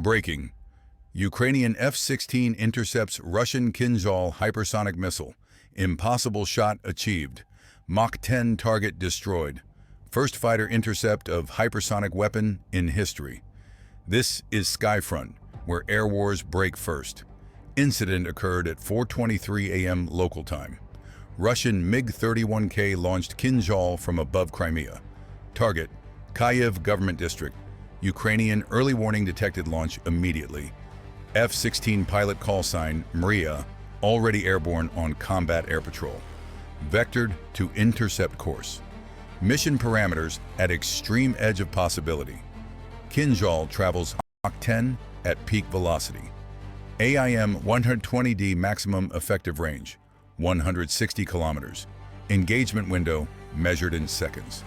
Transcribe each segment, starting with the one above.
Breaking. Ukrainian F-16 intercepts Russian Kinzhal hypersonic missile. Impossible shot achieved. Mach 10 target destroyed. First fighter intercept of hypersonic weapon in history. This is Skyfront, where air wars break first. Incident occurred at 4:23 a.m. local time. Russian MiG-31K launched Kinzhal from above Crimea. Target: Kyiv government district. Ukrainian early warning detected launch immediately. F-16 pilot call sign Mriya, already airborne on combat air patrol. Vectored to intercept course. Mission parameters at extreme edge of possibility. Kinzhal travels Mach 10 at peak velocity. AIM 120D maximum effective range, 160 kilometers. Engagement window measured in seconds.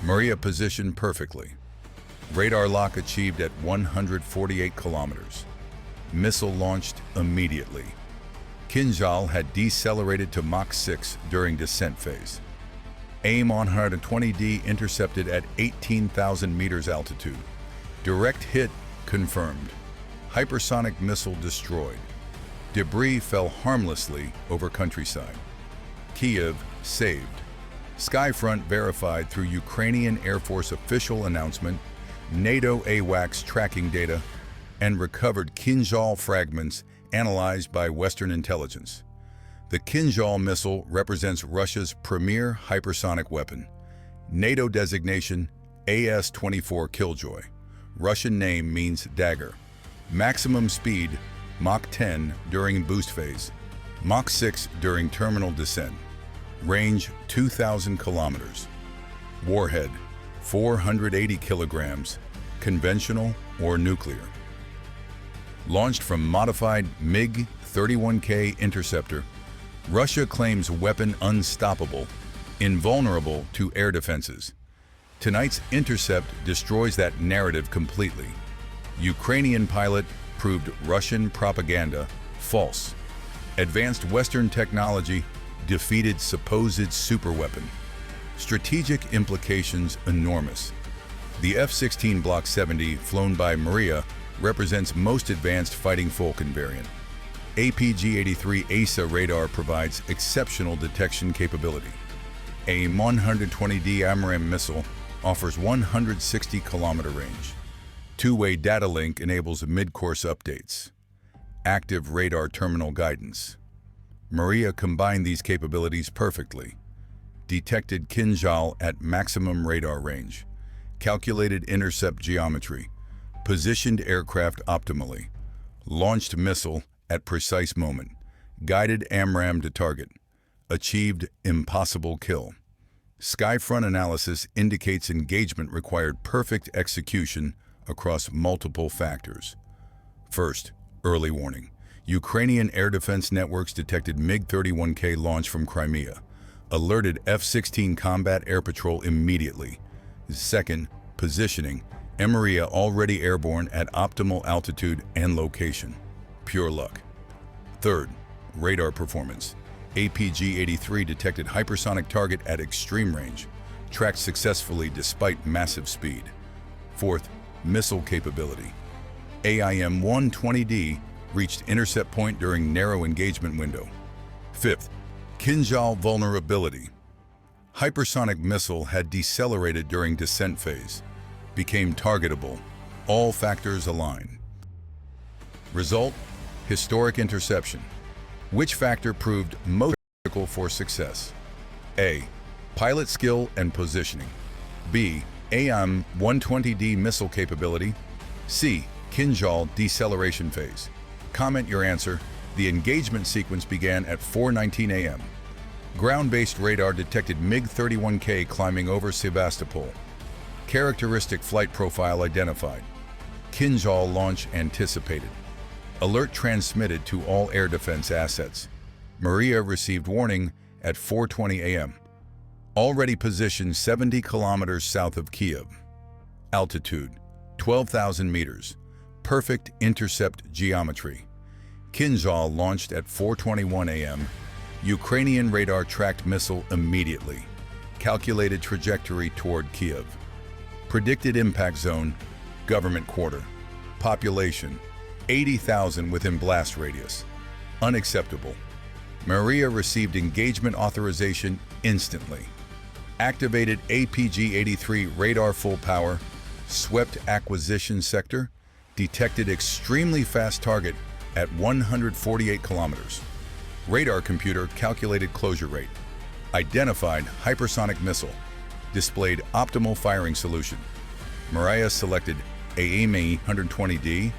Mriya positioned perfectly. Radar lock achieved at 148 kilometers. Missile launched immediately. Kinzhal had decelerated to Mach 6 during descent phase. AIM 120D intercepted at 18,000 meters altitude. Direct hit confirmed. Hypersonic missile destroyed. Debris fell harmlessly over countryside. Kyiv saved. Skyfront verified through Ukrainian Air Force official announcement, NATO AWACS tracking data, and recovered Kinzhal fragments analyzed by Western intelligence. The Kinzhal missile represents Russia's premier hypersonic weapon. NATO designation AS-24 Killjoy. Russian name means dagger. Maximum speed Mach 10 during boost phase. Mach 6 during terminal descent. Range 2,000 kilometers. Warhead 480 kilograms, conventional or nuclear. Launched from modified MiG-31K interceptor, Russia claims weapon unstoppable, invulnerable to air defenses. Tonight's intercept destroys that narrative completely. Ukrainian pilot proved Russian propaganda false. Advanced Western technology defeated supposed superweapon. Strategic implications enormous. The F-16 Block 70 flown by Mriya represents most advanced fighting Falcon variant. APG-83 ASA radar provides exceptional detection capability. AIM 120D AMRAAM missile offers 160 kilometer range. Two-way data link enables mid-course updates. Active radar terminal guidance. Mriya combined these capabilities perfectly. Detected Kinzhal at maximum radar range. Calculated intercept geometry. Positioned aircraft optimally. Launched missile at precise moment. Guided AMRAAM to target. Achieved impossible kill. Skyfront analysis indicates engagement required perfect execution across multiple factors. First, early warning. Ukrainian air defense networks detected MiG-31K launch from Crimea. Alerted F-16 combat air patrol immediately. Second, positioning. Mriya already airborne at optimal altitude and location. Pure luck. Third, radar performance. APG-83 detected hypersonic target at extreme range. Tracked successfully despite massive speed. Fourth, missile capability. AIM 120D reached intercept point during narrow engagement window. Fifth, Kinzhal vulnerability. Hypersonic missile had decelerated during descent phase. Became targetable. All factors align. Result, historic interception. Which factor proved most critical for success? A. Pilot skill and positioning. B. AIM 120D missile capability. C. Kinzhal deceleration phase. Comment your answer. The engagement sequence began at 4:19 a.m. Ground-based radar detected MiG-31K climbing over Sevastopol. Characteristic flight profile identified. Kinzhal launch anticipated. Alert transmitted to all air defense assets. Mriya received warning at 4:20 a.m. Already positioned 70 kilometers south of Kyiv. Altitude, 12,000 meters. Perfect intercept geometry. Kinzhal launched at 4:21 a.m. Ukrainian radar tracked missile immediately. Calculated trajectory toward Kyiv. Predicted impact zone, government quarter. Population, 80,000 within blast radius. Unacceptable. Mriya received engagement authorization instantly. Activated APG-83 radar full power, swept acquisition sector, detected extremely fast target at 148 kilometers. Radar computer calculated closure rate. Identified hypersonic missile. Displayed optimal firing solution. Mriya selected AIM-120D.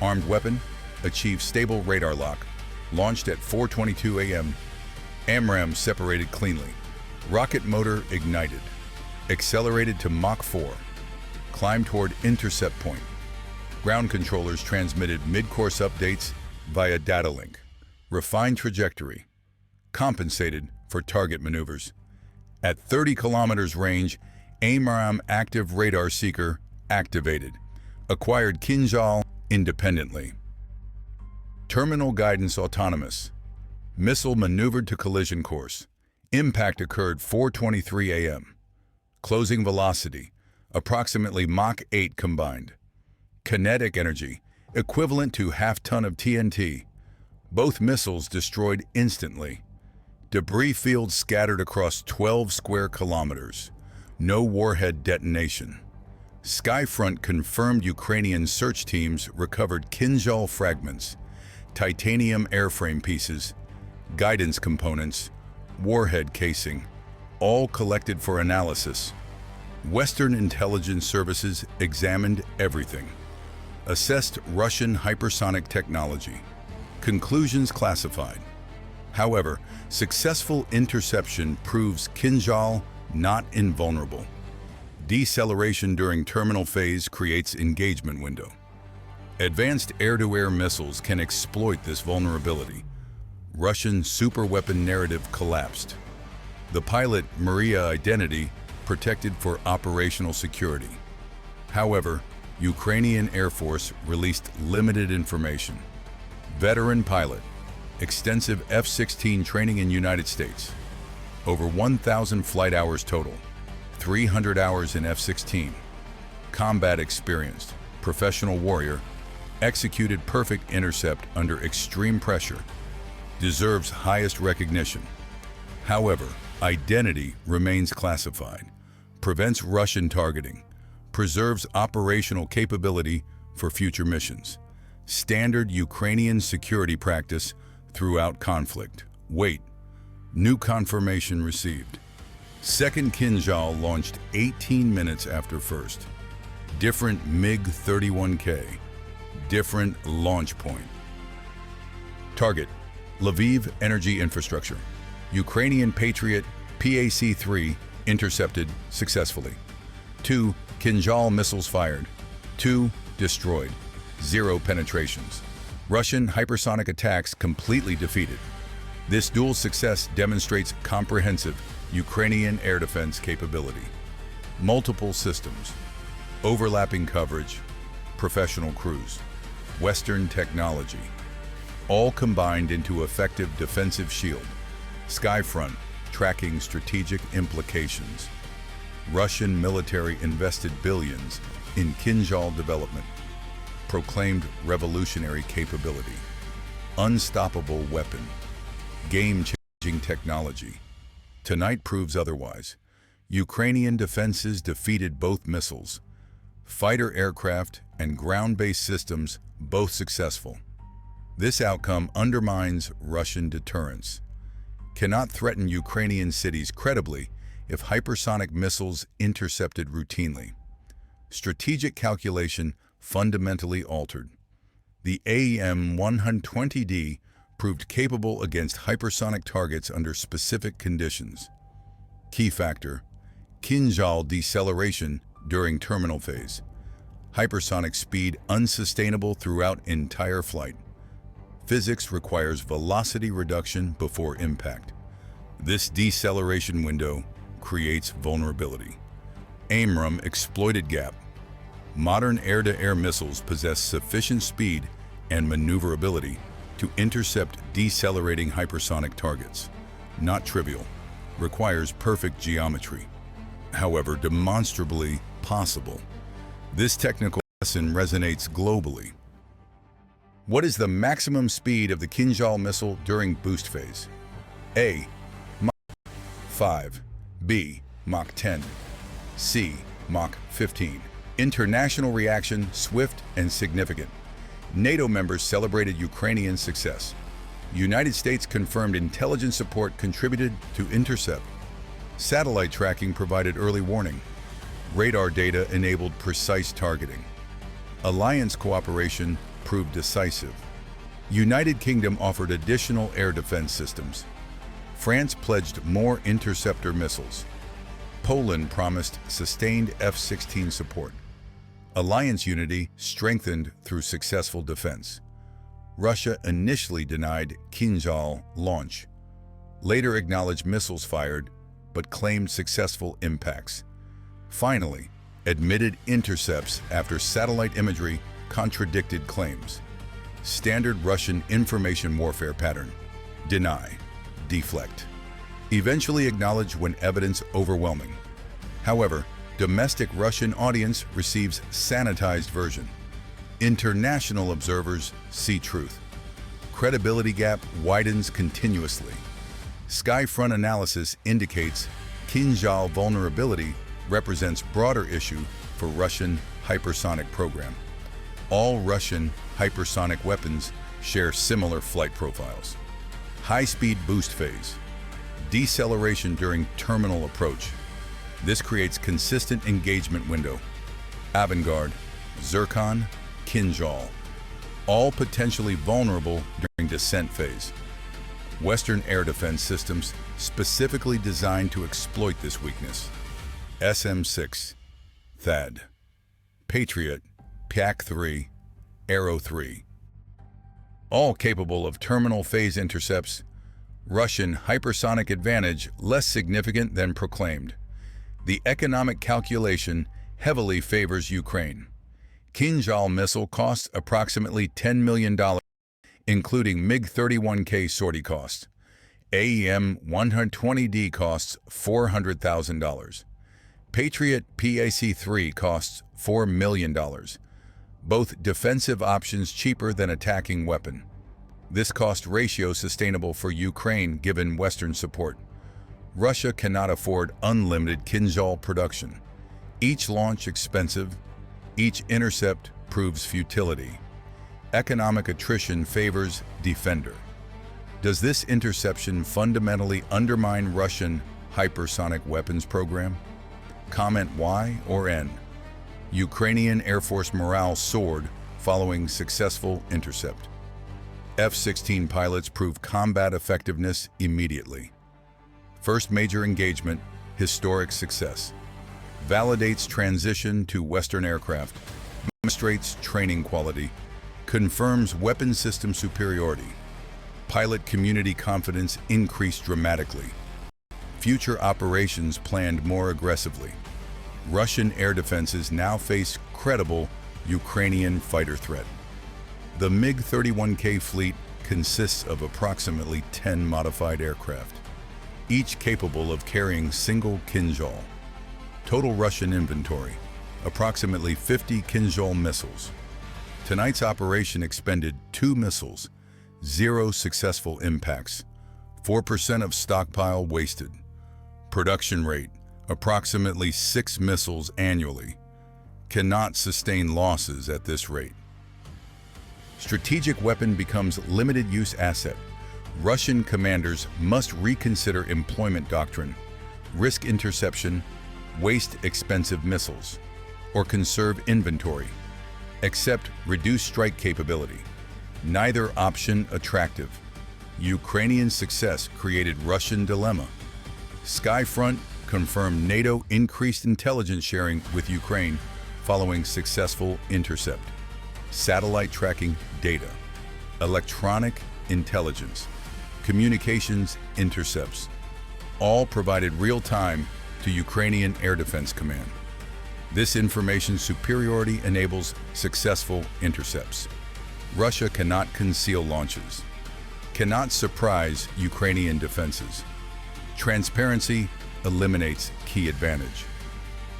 Armed weapon. Achieved stable radar lock. Launched at 4:22 a.m. AMRAAM separated cleanly. Rocket motor ignited. Accelerated to Mach 4. Climbed toward intercept point. Ground controllers transmitted mid-course updates via data link. Refined trajectory. Compensated for target maneuvers. At 30 kilometers range, AMRAAM active radar seeker activated. Acquired Kinzhal independently. Terminal guidance autonomous. Missile maneuvered to collision course. Impact occurred 4:23 a.m. Closing velocity, approximately Mach 8 combined. Kinetic energy, equivalent to half-ton of TNT. Both missiles destroyed instantly. Debris field scattered across 12 square kilometers. No warhead detonation. Skyfront confirmed Ukrainian search teams recovered Kinzhal fragments, titanium airframe pieces, guidance components, warhead casing, all collected for analysis. Western intelligence services examined everything. Assessed Russian hypersonic technology. Conclusions classified. However, successful interception proves Kinzhal not invulnerable. Deceleration during terminal phase creates engagement window. Advanced air-to-air missiles can exploit this vulnerability. Russian superweapon narrative collapsed. The pilot Mriya identity protected for operational security. However, Ukrainian Air Force released limited information. Veteran pilot, extensive F-16 training in United States. Over 1,000 flight hours total, 300 hours in F-16. Combat experienced, professional warrior, executed perfect intercept under extreme pressure. Deserves highest recognition. However, identity remains classified, prevents Russian targeting, preserves operational capability for future missions. Standard Ukrainian security practice throughout conflict. Wait. New confirmation received. Second Kinzhal launched 18 minutes after first. Different MiG-31K. Different launch point. Target. Lviv energy infrastructure. Ukrainian Patriot PAC-3 intercepted successfully. 2 Kinzhal missiles fired. 2 destroyed. 0 penetrations. Russian hypersonic attacks completely defeated. This dual success demonstrates comprehensive Ukrainian air defense capability. Multiple systems. Overlapping coverage. Professional crews. Western technology. All combined into effective defensive shield. Skyfront, tracking strategic implications. Russian military invested billions in Kinzhal development. Proclaimed revolutionary capability. Unstoppable weapon. Game-changing technology. Tonight proves otherwise. Ukrainian defenses defeated both missiles. Fighter aircraft and ground-based systems both successful. This outcome undermines Russian deterrence. Cannot threaten Ukrainian cities credibly if hypersonic missiles intercepted routinely. Strategic calculation fundamentally altered. The AIM-120D proved capable against hypersonic targets under specific conditions. Key factor: Kinzhal deceleration during terminal phase. Hypersonic speed unsustainable throughout entire flight. Physics requires velocity reduction before impact. This deceleration window creates vulnerability. AMRAAM exploited gap. Modern air-to-air missiles possess sufficient speed and maneuverability to intercept decelerating hypersonic targets. Not trivial. Requires perfect geometry. However, demonstrably possible. This technical lesson resonates globally. What is the maximum speed of the Kinzhal missile during boost phase? A. Mach 5. B. Mach 10. C. Mach 15. International reaction swift and significant. NATO members celebrated Ukrainian success. United States confirmed intelligence support contributed to intercept. Satellite tracking provided early warning. Radar data enabled precise targeting. Alliance cooperation proved decisive. United Kingdom offered additional air defense systems. France pledged more interceptor missiles. Poland promised sustained F-16 support. Alliance unity strengthened through successful defense. Russia initially denied Kinzhal launch, later acknowledged missiles fired, but claimed successful impacts. Finally, admitted intercepts after satellite imagery contradicted claims. Standard Russian information warfare pattern: deny, deflect. Eventually acknowledged when evidence overwhelming. However, domestic Russian audience receives sanitized version. International observers see truth. Credibility gap widens continuously. Skyfront analysis indicates Kinzhal vulnerability represents broader issue for Russian hypersonic program. All Russian hypersonic weapons share similar flight profiles. High-speed boost phase. Deceleration during terminal approach. This creates consistent engagement window. Avangard, Zircon, Kinzhal, all potentially vulnerable during descent phase. Western air defense systems specifically designed to exploit this weakness. SM-6, THAAD, Patriot PAC-3, Arrow 3. All capable of terminal phase intercepts. Russian hypersonic advantage less significant than proclaimed. The economic calculation heavily favors Ukraine. Kinzhal missile costs approximately $10 million, including MiG-31K sortie cost. AEM-120D costs $400,000. Patriot PAC-3 costs $4 million. Both defensive options cheaper than attacking weapon. This cost ratio sustainable for Ukraine given Western support. Russia cannot afford unlimited Kinzhal production. Each launch expensive, each intercept proves futility. Economic attrition favors defender. Does this interception fundamentally undermine Russian hypersonic weapons program? Comment Y or N. Ukrainian Air Force morale soared following successful intercept. F-16 pilots prove combat effectiveness immediately. First major engagement, historic success. Validates transition to Western aircraft, demonstrates training quality, confirms weapon system superiority. Pilot community confidence increased dramatically. Future operations planned more aggressively. Russian air defenses now face credible Ukrainian fighter threat. The MiG-31K fleet consists of approximately 10 modified aircraft, each capable of carrying single Kinzhal. Total Russian inventory, approximately 50 Kinzhal missiles. Tonight's operation expended 2 missiles, 0 successful impacts, 4% of stockpile wasted. Production rate, approximately 6 missiles annually. Cannot sustain losses at this rate. Strategic weapon becomes limited use asset. Russian commanders must reconsider employment doctrine, risk interception, waste expensive missiles, or conserve inventory. Accept reduced strike capability. Neither option attractive. Ukrainian success created Russian dilemma. Skyfront confirmed NATO increased intelligence sharing with Ukraine following successful intercept. Satellite tracking data, electronic intelligence, communications intercepts, all provided real-time to Ukrainian Air Defense Command. This information superiority enables successful intercepts. Russia cannot conceal launches, cannot surprise Ukrainian defenses. Transparency eliminates key advantage.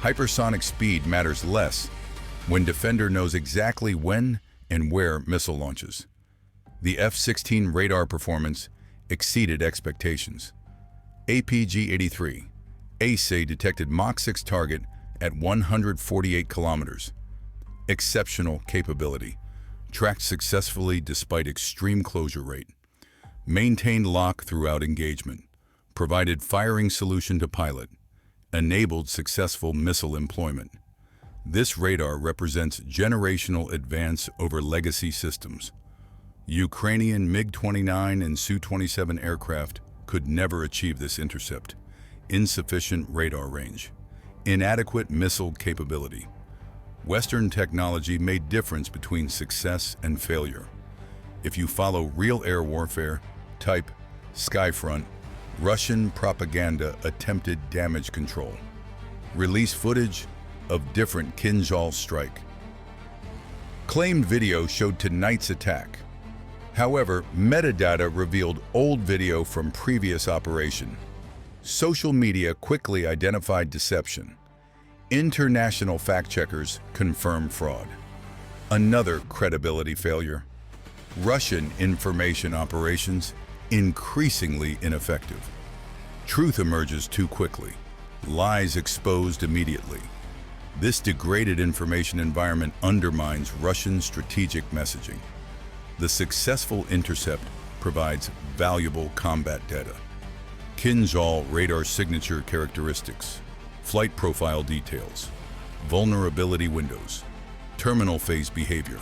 Hypersonic speed matters less when defender knows exactly when and where missile launches. The F-16 radar performance exceeded expectations. APG-83, ASA detected Mach 6 target at 148 kilometers. Exceptional capability. Tracked successfully despite extreme closure rate. Maintained lock throughout engagement. Provided firing solution to pilot. Enabled successful missile employment. This radar represents generational advance over legacy systems. Ukrainian MiG-29 and Su-27 aircraft could never achieve this intercept. Insufficient radar range. Inadequate missile capability. Western technology made difference between success and failure. If you follow real air warfare, type Skyfront, Russian propaganda attempted damage control. Release footage of different Kinzhal strike. Claimed video showed tonight's attack. However, metadata revealed old video from previous operation. Social media quickly identified deception. International fact-checkers confirmed fraud. Another credibility failure. Russian information operations increasingly ineffective. Truth emerges too quickly. Lies exposed immediately. This degraded information environment undermines Russian strategic messaging. The successful intercept provides valuable combat data. Kinzhal radar signature characteristics, flight profile details, vulnerability windows, terminal phase behavior,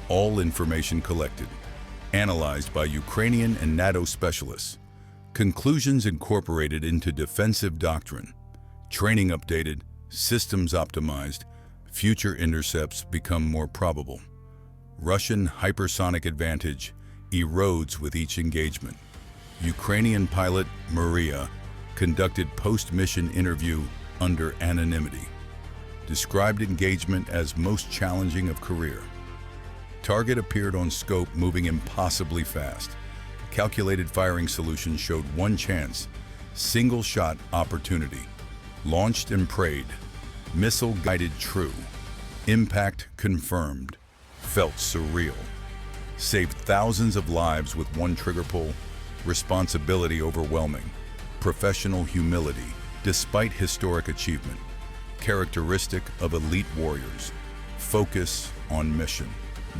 all information collected, analyzed by Ukrainian and NATO specialists, conclusions incorporated into defensive doctrine, training updated, systems optimized, future intercepts become more probable. Russian hypersonic advantage erodes with each engagement. Ukrainian pilot Mriya conducted post-mission interview under anonymity. Described engagement as most challenging of career. Target appeared on scope moving impossibly fast. Calculated firing solution showed one chance. Single shot opportunity. Launched and prayed. Missile guided true. Impact confirmed. Felt surreal. Saved thousands of lives with one trigger pull. Responsibility overwhelming. Professional humility, despite historic achievement. Characteristic of elite warriors. Focus on mission,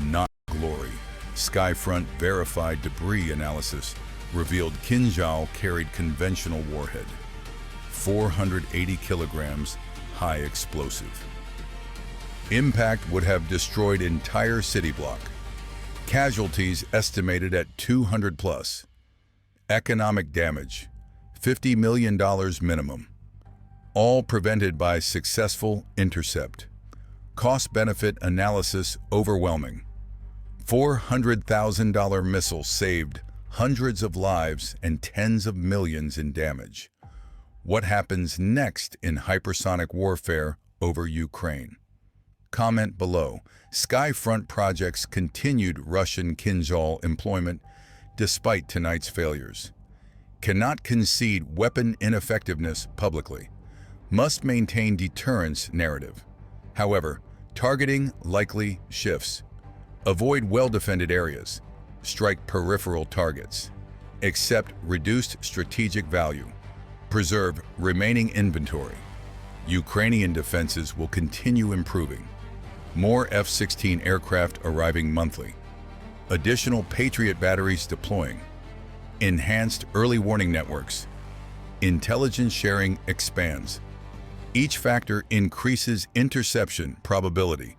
not glory. Skyfront verified debris analysis revealed Kinzhal carried conventional warhead. 480 kilograms, high explosive. Impact would have destroyed entire city block. Casualties estimated at 200 plus. Economic damage, $50 million minimum. All prevented by successful intercept. Cost-benefit analysis overwhelming. $400,000 missile saved hundreds of lives and tens of millions in damage. What happens next in hypersonic warfare over Ukraine? Comment below. Skyfront projects continued Russian Kinzhal employment despite tonight's failures. Cannot concede weapon ineffectiveness publicly. Must maintain deterrence narrative. However, targeting likely shifts. Avoid well-defended areas. Strike peripheral targets. Accept reduced strategic value. Preserve remaining inventory. Ukrainian defenses will continue improving. More F-16 aircraft arriving monthly. Additional Patriot batteries deploying. Enhanced early warning networks. Intelligence sharing expands. Each factor increases interception probability.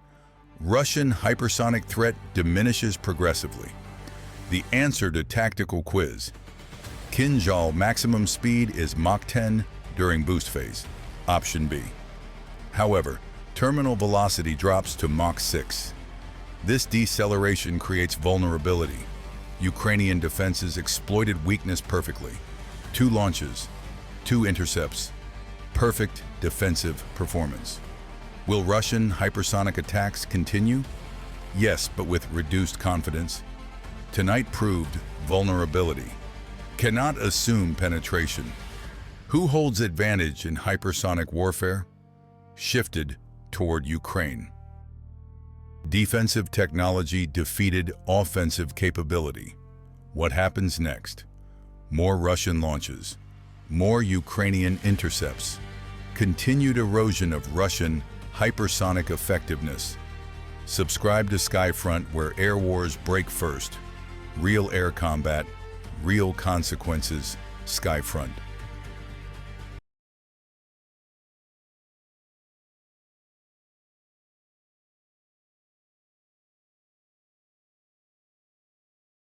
Russian hypersonic threat diminishes progressively. The answer to tactical quiz. Kinzhal maximum speed is Mach 10 during boost phase. Option B. However, terminal velocity drops to Mach 6. This deceleration creates vulnerability. Ukrainian defenses exploited weakness perfectly. 2 launches, 2 intercepts. Perfect defensive performance. Will Russian hypersonic attacks continue? Yes, but with reduced confidence. Tonight proved vulnerability. Cannot assume penetration. Who holds advantage in hypersonic warfare? Shifted toward Ukraine. Defensive technology defeated offensive capability. What happens next? More Russian launches, more Ukrainian intercepts, continued erosion of Russian hypersonic effectiveness. Subscribe to Skyfront, where air wars break first. Real air combat, real consequences. Skyfront.